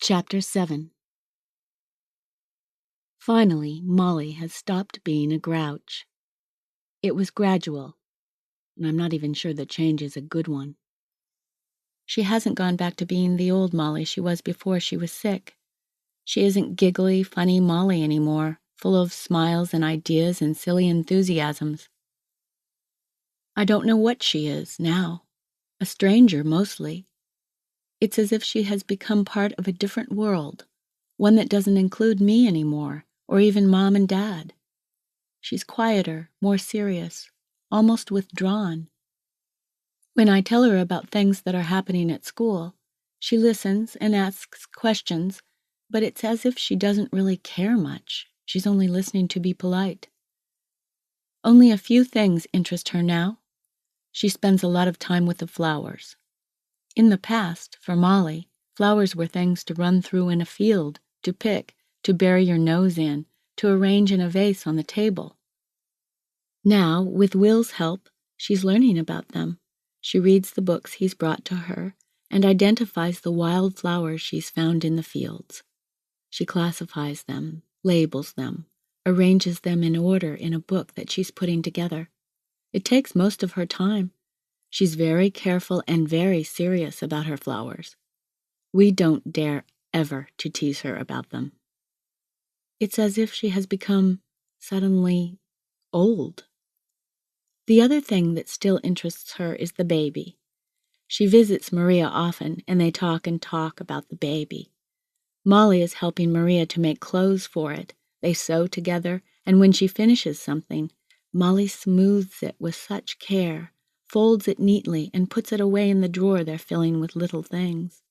Chapter 7. Finally, Molly has stopped being a grouch. It was gradual, and I'm not even sure the change is a good one. She hasn't gone back to being the old Molly she was before she was sick. She isn't giggly, funny Molly anymore, full of smiles and ideas and silly enthusiasms. I don't know what she is now. A stranger, mostly. It's as if she has become part of a different world, one that doesn't include me anymore, or even Mom and Dad. She's quieter, more serious, almost withdrawn. When I tell her about things that are happening at school, she listens and asks questions, but it's as if she doesn't really care much. She's only listening to be polite. Only a few things interest her now. She spends a lot of time with the flowers. In the past, for Molly, flowers were things to run through in a field, to pick, to bury your nose in, to arrange in a vase on the table. Now, with Will's help, she's learning about them. She reads the books he's brought to her and identifies the wild flowers she's found in the fields. She classifies them, labels them, arranges them in order in a book that she's putting together. It takes most of her time. She's very careful and very serious about her flowers. We don't dare ever to tease her about them. It's as if she has become suddenly old. The other thing that still interests her is the baby. She visits Maria often, and they talk and talk about the baby. Molly is helping Maria to make clothes for it. They sew together, and when she finishes something, Molly smooths it with such care, folds it neatly, and puts it away in the drawer they're filling with little things.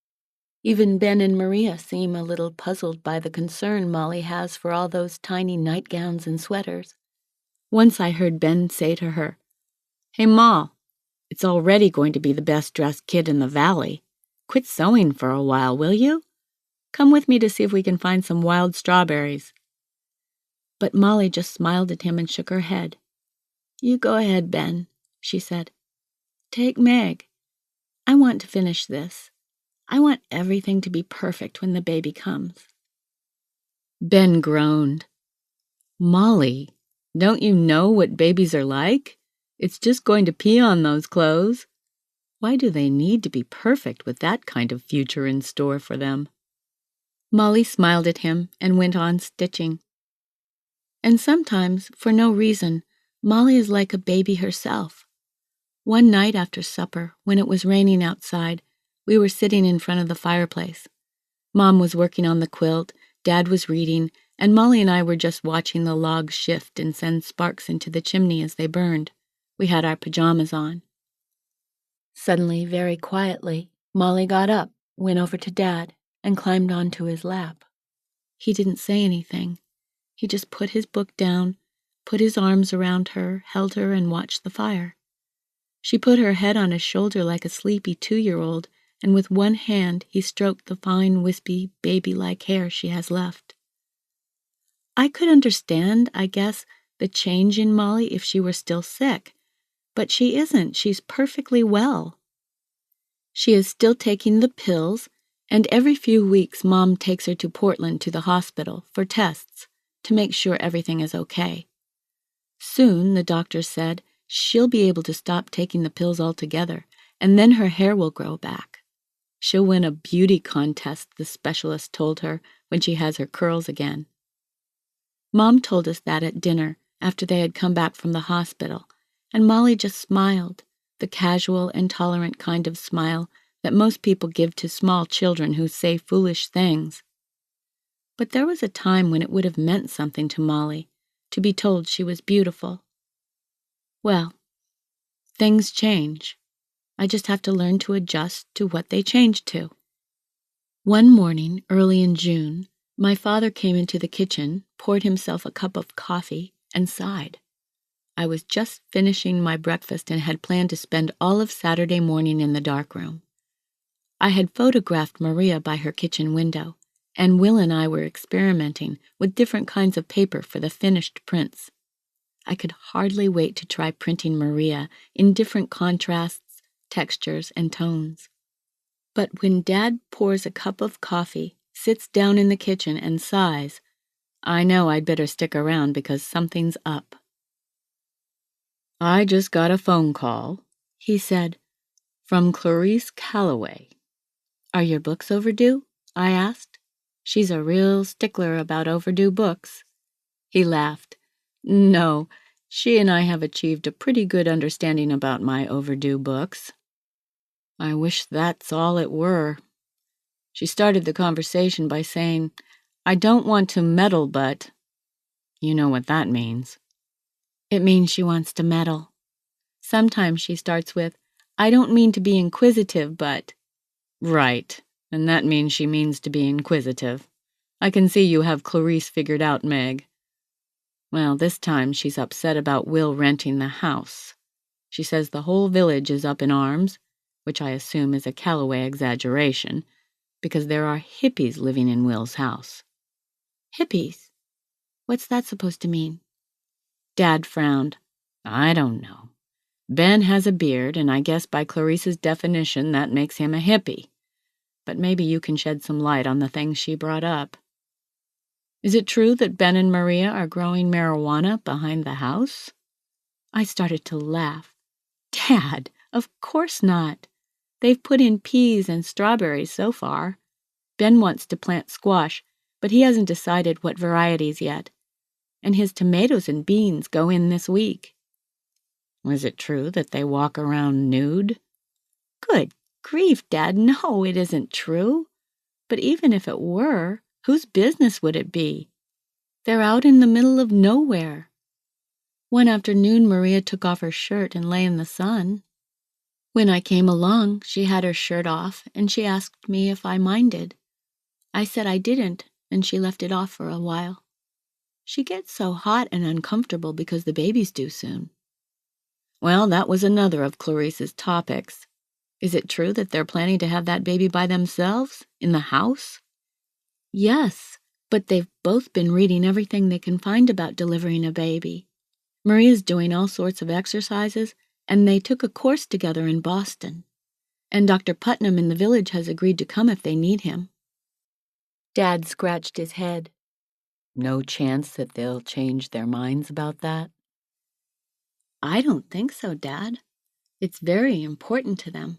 Even Ben and Maria seem a little puzzled by the concern Molly has for all those tiny nightgowns and sweaters. Once I heard Ben say to her, "Hey, Ma, it's already going to be the best-dressed kid in the valley. Quit sewing for a while, will you? Come with me to see if we can find some wild strawberries." But Molly just smiled at him and shook her head. "You go ahead, Ben," she said. "Take Meg. I want to finish this. I want everything to be perfect when the baby comes." Ben groaned. "Molly, don't you know what babies are like? It's just going to pee on those clothes. Why do they need to be perfect with that kind of future in store for them?" Molly smiled at him and went on stitching. And sometimes, for no reason, Molly is like a baby herself. One night after supper, when it was raining outside, we were sitting in front of the fireplace. Mom was working on the quilt, Dad was reading, and Molly and I were just watching the logs shift and send sparks into the chimney as they burned. We had our pajamas on. Suddenly, very quietly, Molly got up, went over to Dad, and climbed onto his lap. He didn't say anything. He just put his book down, put his arms around her, held her, and watched the fire. She put her head on his shoulder like a sleepy 2-year-old, and with one hand he stroked the fine, wispy, baby-like hair she has left. I could understand, I guess, the change in Molly if she were still sick, but she isn't. She's perfectly well. She is still taking the pills, and every few weeks Mom takes her to Portland to the hospital for tests to make sure everything is okay. Soon, the doctor said, she'll be able to stop taking the pills altogether, and then her hair will grow back. She'll win a beauty contest, the specialist told her, when she has her curls again. Mom told us that at dinner after they had come back from the hospital, and Molly just smiled, the casual and tolerant kind of smile that most people give to small children who say foolish things. But there was a time when it would have meant something to Molly to be told she was beautiful. Well, things change. I just have to learn to adjust to what they change to. One morning, early in June, my father came into the kitchen, poured himself a cup of coffee, and sighed. I was just finishing my breakfast and had planned to spend all of Saturday morning in the darkroom. I had photographed Maria by her kitchen window, and Will and I were experimenting with different kinds of paper for the finished prints. I could hardly wait to try printing Maria in different contrasts, textures, and tones. But when Dad pours a cup of coffee, sits down in the kitchen and sighs. I know I'd better stick around because something's up. "I just got a phone call," he said, "from Clarice Calloway." "Are your books overdue?" I asked. She's a real stickler about overdue books. He laughed. "No, she and I have achieved a pretty good understanding about my overdue books." I wish that's all it were. She started the conversation by saying, "I don't want to meddle, but—" You know what that means. It means she wants to meddle. Sometimes she starts with, "I don't mean to be inquisitive, but—" Right, and that means she means to be inquisitive. I can see you have Clarice figured out, Meg. Well, this time she's upset about Will renting the house. She says the whole village is up in arms, which I assume is a Calloway exaggeration, because there are hippies living in Will's house. Hippies? What's that supposed to mean? Dad frowned. I don't know. Ben has a beard, and I guess by Clarice's definition that makes him a hippie. But maybe you can shed some light on the things she brought up. Is it true that Ben and Maria are growing marijuana behind the house? I started to laugh. Dad, of course not. They've put in peas and strawberries so far. Ben wants to plant squash, but he hasn't decided what varieties yet. And his tomatoes and beans go in this week. Was it true that they walk around nude? Good grief, Dad, no, it isn't true. But even if it were, whose business would it be? They're out in the middle of nowhere. One afternoon, Maria took off her shirt and lay in the sun. When I came along, she had her shirt off, and she asked me if I minded. I said I didn't, and she left it off for a while. She gets so hot and uncomfortable because the baby's due soon. Well, that was another of Clarice's topics. Is it true that they're planning to have that baby by themselves, in the house? Yes, but they've both been reading everything they can find about delivering a baby. Maria's doing all sorts of exercises, and they took a course together in Boston. And Dr. Putnam in the village has agreed to come if they need him. Dad scratched his head. No chance that they'll change their minds about that? I don't think so, Dad. It's very important to them.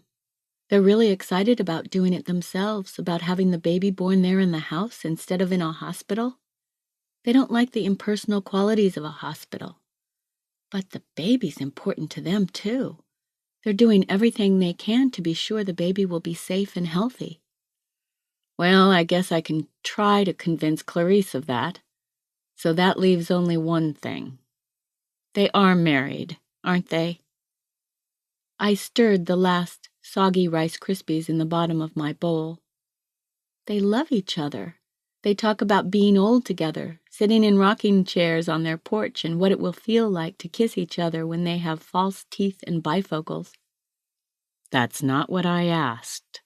They're really excited about doing it themselves, about having the baby born there in the house instead of in a hospital. They don't like the impersonal qualities of a hospital. But the baby's important to them, too. They're doing everything they can to be sure the baby will be safe and healthy. Well, I guess I can try to convince Clarice of that. So that leaves only one thing. They are married, aren't they? I stirred the last soggy Rice Krispies in the bottom of my bowl. They love each other. They talk about being old together, sitting in rocking chairs on their porch, and what it will feel like to kiss each other when they have false teeth and bifocals. That's not what I asked.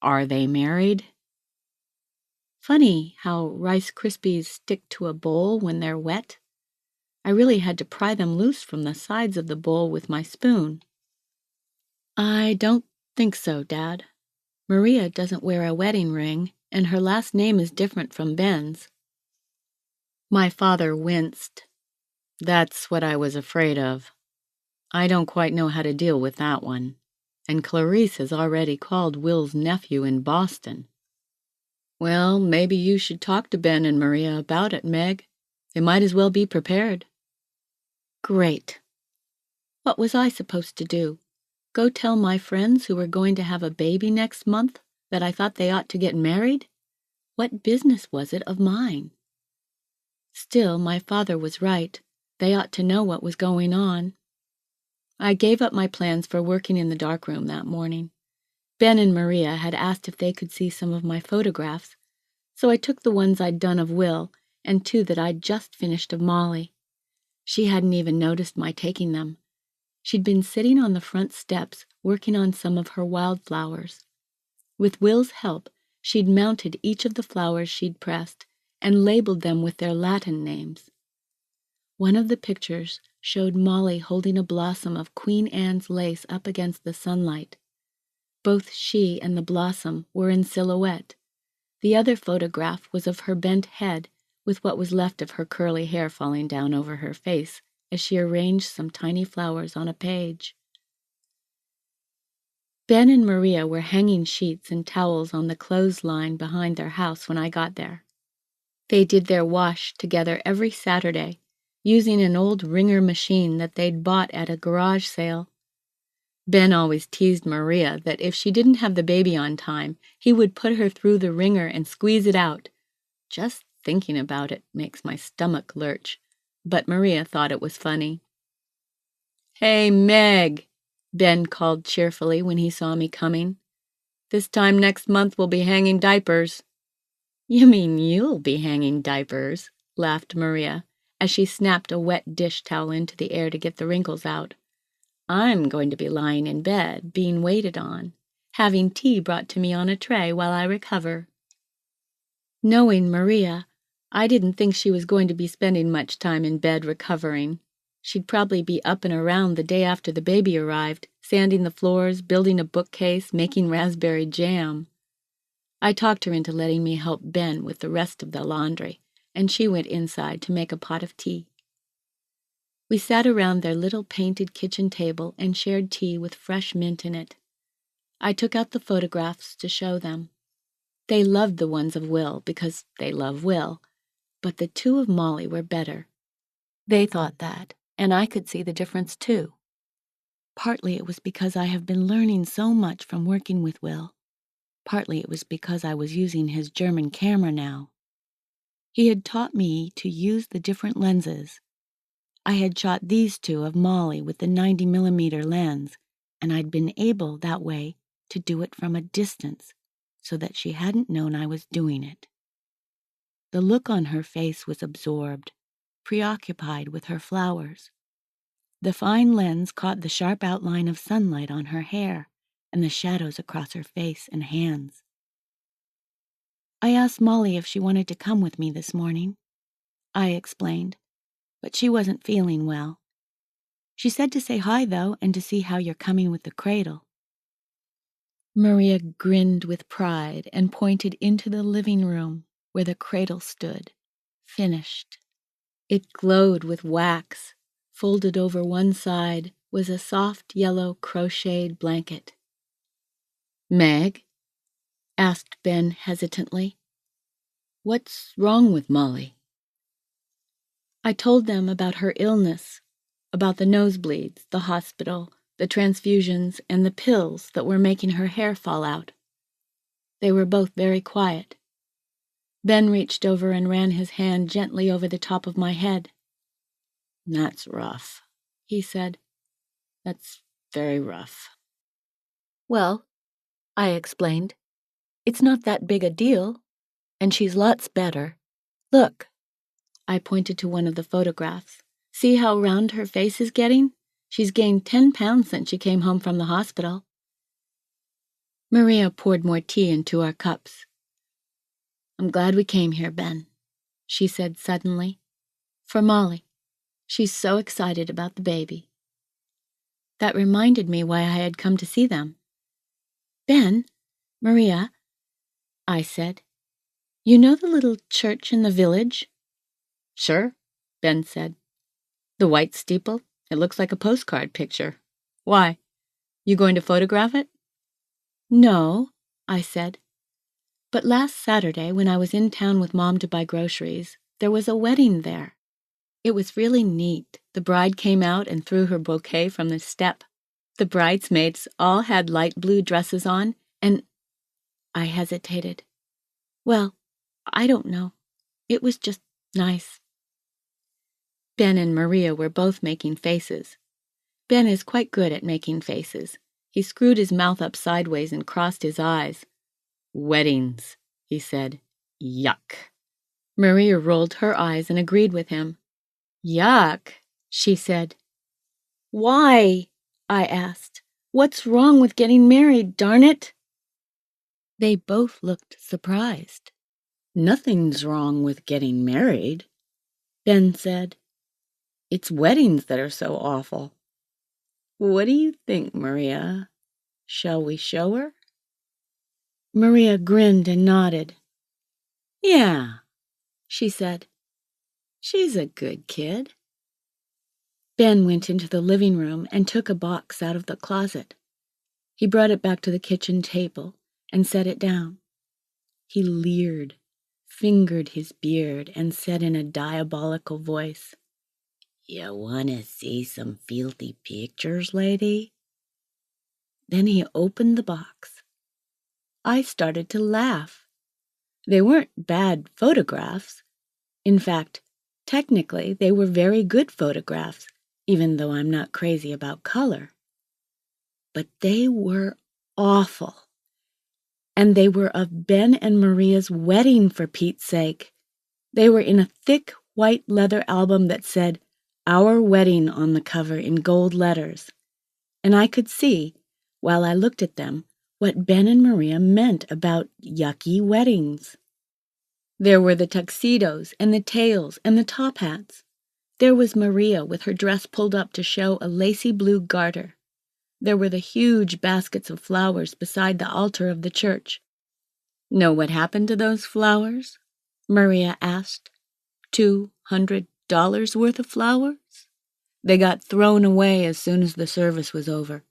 Are they married? Funny how Rice Krispies stick to a bowl when they're wet. I really had to pry them loose from the sides of the bowl with my spoon. I don't think so, Dad. Maria doesn't wear a wedding ring, and her last name is different from Ben's. My father winced. That's what I was afraid of. I don't quite know how to deal with that one. And Clarice has already called Will's nephew in Boston. Well, maybe you should talk to Ben and Maria about it, Meg. They might as well be prepared. Great. What was I supposed to do? Go tell my friends who were going to have a baby next month that I thought they ought to get married? What business was it of mine? Still, my father was right. They ought to know what was going on. I gave up my plans for working in the darkroom that morning. Ben and Maria had asked if they could see some of my photographs, so I took the ones I'd done of Will and 2 that I'd just finished of Molly. She hadn't even noticed my taking them. She'd been sitting on the front steps working on some of her wildflowers. With Will's help, she'd mounted each of the flowers she'd pressed and labeled them with their Latin names. One of the pictures showed Molly holding a blossom of Queen Anne's lace up against the sunlight. Both she and the blossom were in silhouette, The other photograph was of her bent head, with what was left of her curly hair falling down over her face as she arranged some tiny flowers on a page. Ben and Maria were hanging sheets and towels on the clothesline behind their house when I got there. They did their wash together every Saturday, using an old wringer machine that they'd bought at a garage sale. Ben always teased Maria that if she didn't have the baby on time, he would put her through the wringer and squeeze it out. Just thinking about it makes my stomach lurch, but Maria thought it was funny. "Hey, Meg," Ben called cheerfully when he saw me coming. "This time next month we'll be hanging diapers." "You mean you'll be hanging diapers," laughed Maria, as she snapped a wet dish towel into the air to get the wrinkles out. "I'm going to be lying in bed, being waited on, having tea brought to me on a tray while I recover." Knowing Maria, I didn't think she was going to be spending much time in bed recovering. She'd probably be up and around the day after the baby arrived, sanding the floors, building a bookcase, making raspberry jam. I talked her into letting me help Ben with the rest of the laundry, and she went inside to make a pot of tea. We sat around their little painted kitchen table and shared tea with fresh mint in it. I took out the photographs to show them. They loved the ones of Will because they love Will, but the two of Molly were better. They thought that, and I could see the difference too. Partly it was because I have been learning so much from working with Will. Partly it was because I was using his German camera now. He had taught me to use the different lenses. I had shot these two of Molly with the 90mm lens, and I'd been able, that way, to do it from a distance, so that she hadn't known I was doing it. The look on her face was absorbed, preoccupied with her flowers. The fine lens caught the sharp outline of sunlight on her hair and the shadows across her face and hands. I asked Molly if she wanted to come with me this morning. I explained, but she wasn't feeling well. She said to say hi, though, and to see how you're coming with the cradle. Maria grinned with pride and pointed into the living room where the cradle stood, finished. It glowed with wax. Folded over one side was a soft yellow crocheted blanket. "Meg?" asked Ben hesitantly. "What's wrong with Molly?" I told them about her illness, about the nosebleeds, the hospital, the transfusions, and the pills that were making her hair fall out. They were both very quiet. Ben reached over and ran his hand gently over the top of my head. "That's rough," he said. "That's very rough." "Well," I explained, "it's not that big a deal, and she's lots better. Look." I pointed to one of the photographs. "See how round her face is getting? She's gained 10 pounds since she came home from the hospital." Maria poured more tea into our cups. "I'm glad we came here, Ben," she said suddenly. "For Molly. She's so excited about the baby." That reminded me why I had come to see them. "Ben, Maria," I said, "you know the little church in the village?" "Sure," Ben said. "The white steeple? It looks like a postcard picture. Why? You going to photograph it?" "No," I said. "But last Saturday, when I was in town with Mom to buy groceries, there was a wedding there. It was really neat. The bride came out and threw her bouquet from the step. The bridesmaids all had light blue dresses on, and—" I hesitated. "Well, I don't know. It was just nice." Ben and Maria were both making faces. Ben is quite good at making faces. He screwed his mouth up sideways and crossed his eyes. "Weddings," he said. "Yuck." Maria rolled her eyes and agreed with him. "Yuck," she said. "Why?" I asked. "What's wrong with getting married, darn it?" They both looked surprised. "Nothing's wrong with getting married," Ben said. "It's weddings that are so awful. What do you think, Maria? Shall we show her?" Maria grinned and nodded. Yeah, she said. She's a good kid. Ben went into the living room and took a box out of the closet. He brought it back to the kitchen table and set it down. He leered, fingered his beard, and said in a diabolical voice, "You want to see some filthy pictures, lady?" Then he opened the box. I started to laugh. They weren't bad photographs. In fact, technically, they were very good photographs, even though I'm not crazy about color. But they were awful. And they were of Ben and Maria's wedding, for Pete's sake. They were in a thick white leather album that said, "Our Wedding" on the cover in gold letters. And I could see, while I looked at them, what Ben and Maria meant about yucky weddings. There were the tuxedos and the tails and the top hats. There was Maria with her dress pulled up to show a lacy blue garter. There were the huge baskets of flowers beside the altar of the church. Know what happened to those flowers? Maria asked. $200 worth of flowers? They got thrown away as soon as the service was over.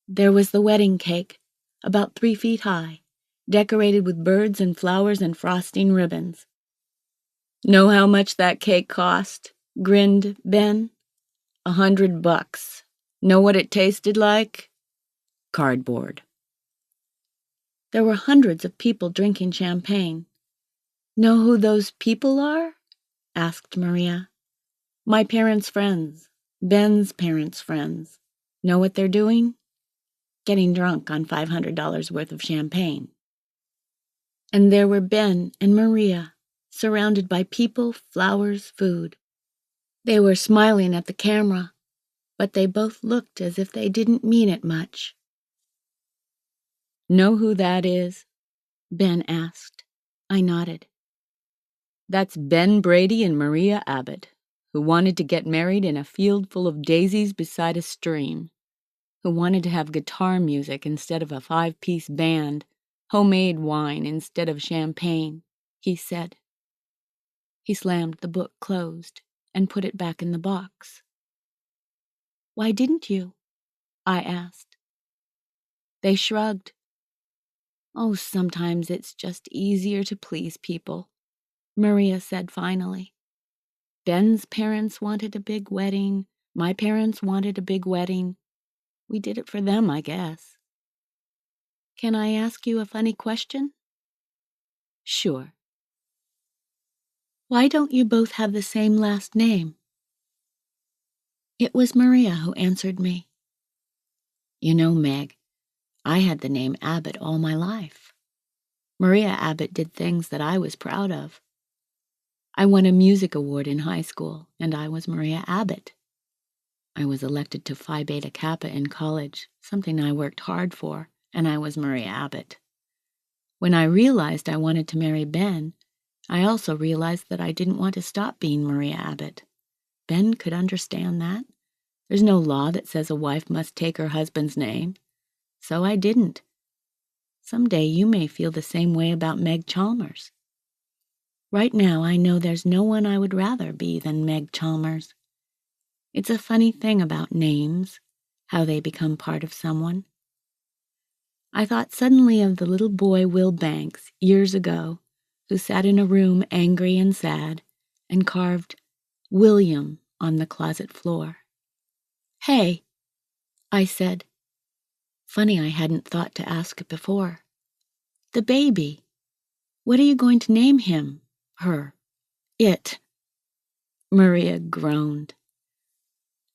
There was the wedding cake, about 3 feet high, decorated with birds and flowers and frosting ribbons. Know how much that cake cost? Grinned Ben. $100. Know what it tasted like? Cardboard. There were hundreds of people drinking champagne. Know who those people are? Asked Maria. My parents' friends. Ben's parents' friends. Know what they're doing? Getting drunk on $500 worth of champagne. And there were Ben and Maria, surrounded by people, flowers, food. They were smiling at the camera, but they both looked as if they didn't mean it much. Know who that is? Ben asked. I nodded. That's Ben Brady and Maria Abbott, who wanted to get married in a field full of daisies beside a stream, who wanted to have guitar music instead of a 5-piece band, homemade wine instead of champagne, he said. He slammed the book closed and put it back in the box. Why didn't you? I asked. They shrugged. Oh, sometimes it's just easier to please people, Maria said finally. Ben's parents wanted a big wedding. My parents wanted a big wedding. We did it for them, I guess. Can I ask you a funny question? Sure. Why don't you both have the same last name? It was Maria who answered me. You know, Meg, I had the name Abbott all my life. Maria Abbott did things that I was proud of. I won a music award in high school, and I was Maria Abbott. I was elected to Phi Beta Kappa in college, something I worked hard for, and I was Maria Abbott. When I realized I wanted to marry Ben, I also realized that I didn't want to stop being Maria Abbott. Ben could understand that. There's no law that says a wife must take her husband's name. So I didn't. Someday you may feel the same way about Meg Chalmers. Right now I know there's no one I would rather be than Meg Chalmers. It's a funny thing about names, how they become part of someone. I thought suddenly of the little boy Will Banks, years ago, who sat in a room angry and sad, and carved William on the closet floor. Hey, I said. Funny I hadn't thought to ask before. The baby. What are you going to name him? Her. It. Maria groaned.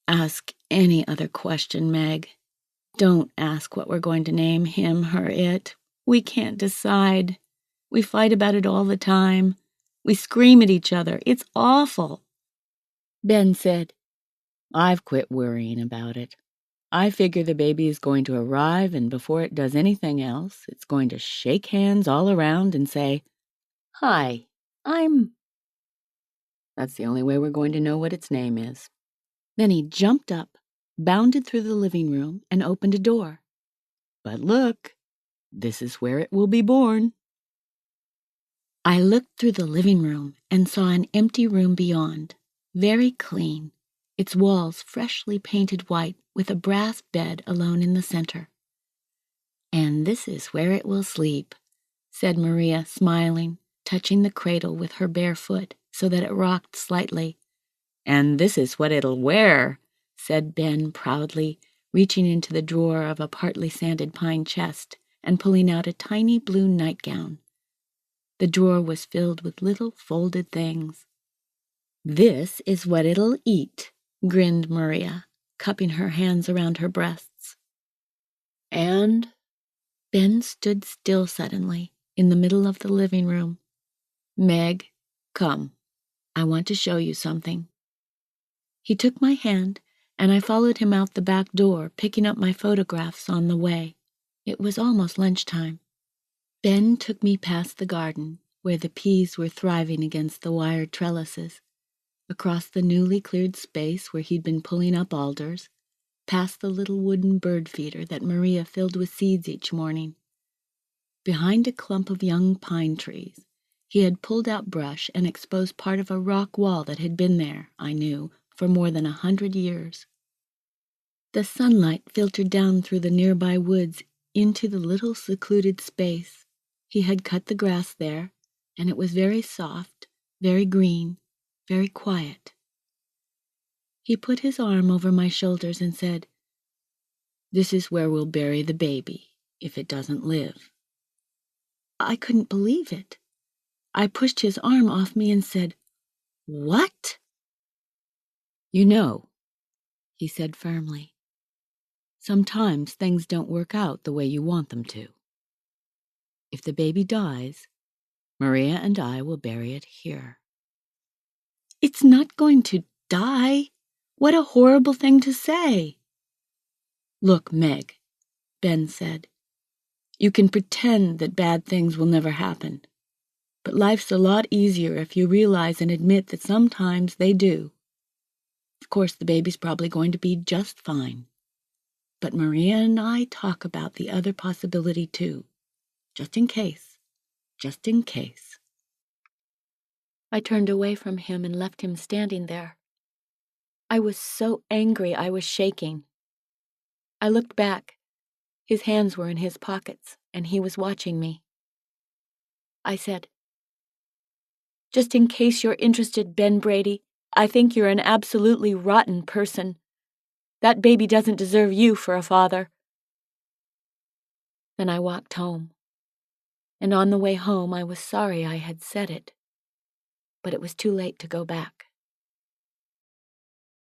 Ask any other question, Meg. Don't ask what we're going to name him, her, it. We can't decide. We fight about it all the time. We scream at each other. It's awful. Ben said, I've quit worrying about it. I figure the baby is going to arrive, and before it does anything else, it's going to shake hands all around and say, Hi, I'm... That's the only way we're going to know what its name is. Then he jumped up, bounded through the living room, and opened a door. But look, this is where it will be born. I looked through the living room and saw an empty room beyond, very clean, its walls freshly painted white with a brass bed alone in the center. "And this is where it will sleep," said Maria, smiling, touching the cradle with her bare foot so that it rocked slightly. "And this is what it'll wear," said Ben proudly, reaching into the drawer of a partly sanded pine chest and pulling out a tiny blue nightgown. The drawer was filled with little folded things. "This is what it'll eat," grinned Maria, cupping her hands around her breasts. "And?" Ben stood still suddenly, in the middle of the living room. "Meg, come. I want to show you something." He took my hand, and I followed him out the back door, picking up my photographs on the way. It was almost lunchtime. Ben took me past the garden, where the peas were thriving against the wired trellises, across the newly cleared space where he'd been pulling up alders, past the little wooden bird feeder that Maria filled with seeds each morning. Behind a clump of young pine trees, he had pulled out brush and exposed part of a rock wall that had been there, I knew, for more than 100 years. The sunlight filtered down through the nearby woods into the little secluded space. He had cut the grass there, and it was very soft, very green, very quiet. He put his arm over my shoulders and said, "This is where we'll bury the baby, if it doesn't live." I couldn't believe it. I pushed his arm off me and said, "What?" "You know," he said firmly, "sometimes things don't work out the way you want them to. If the baby dies, Maria and I will bury it here." "It's not going to die. What a horrible thing to say." "Look, Meg," Ben said, "you can pretend that bad things will never happen, but life's a lot easier if you realize and admit that sometimes they do. Of course, the baby's probably going to be just fine. But Maria and I talk about the other possibility too, just in case, just in case." I turned away from him and left him standing there. I was so angry I was shaking. I looked back. His hands were in his pockets, and he was watching me. I said, "Just in case you're interested, Ben Brady, I think you're an absolutely rotten person. That baby doesn't deserve you for a father." Then I walked home. And on the way home I was sorry I had said it. But it was too late to go back.